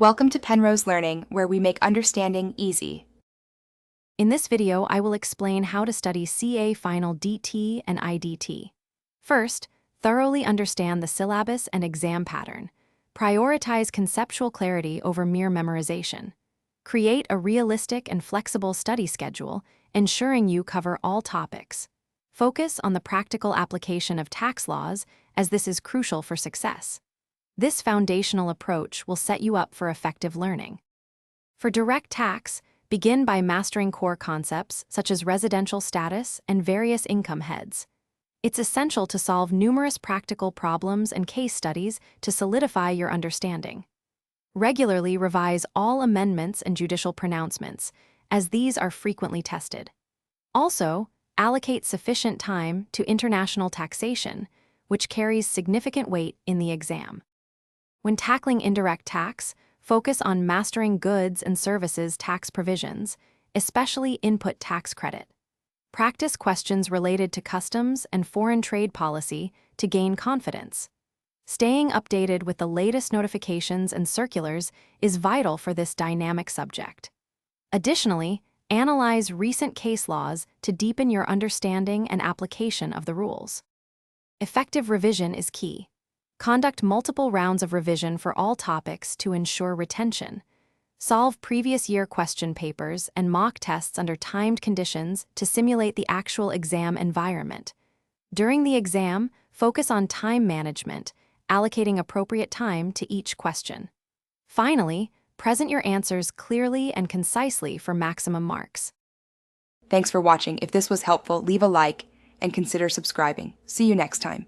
Welcome to Penrose Learning, where we make understanding easy. In this video, I will explain how to study CA Final DT and IDT. First, thoroughly understand the syllabus and exam pattern. Prioritize conceptual clarity over mere memorization. Create a realistic and flexible study schedule, ensuring you cover all topics. Focus on the practical application of tax laws, as this is crucial for success. This foundational approach will set you up for effective learning. For direct tax, begin by mastering core concepts such as residential status and various income heads. It's essential to solve numerous practical problems and case studies to solidify your understanding. Regularly revise all amendments and judicial pronouncements, as these are frequently tested. Also, allocate sufficient time to international taxation, which carries significant weight in the exam. When tackling indirect tax, focus on mastering goods and services tax provisions, especially input tax credit. Practice questions related to customs and foreign trade policy to gain confidence. Staying updated with the latest notifications and circulars is vital for this dynamic subject. Additionally, analyze recent case laws to deepen your understanding and application of the rules. Effective revision is key. Conduct multiple rounds of revision for all topics to ensure retention. Solve previous year question papers and mock tests under timed conditions to simulate the actual exam environment. During the exam, focus on time management, allocating appropriate time to each question. Finally, present your answers clearly and concisely for maximum marks. Thanks for watching. If this was helpful, leave a like and consider subscribing. See you next time.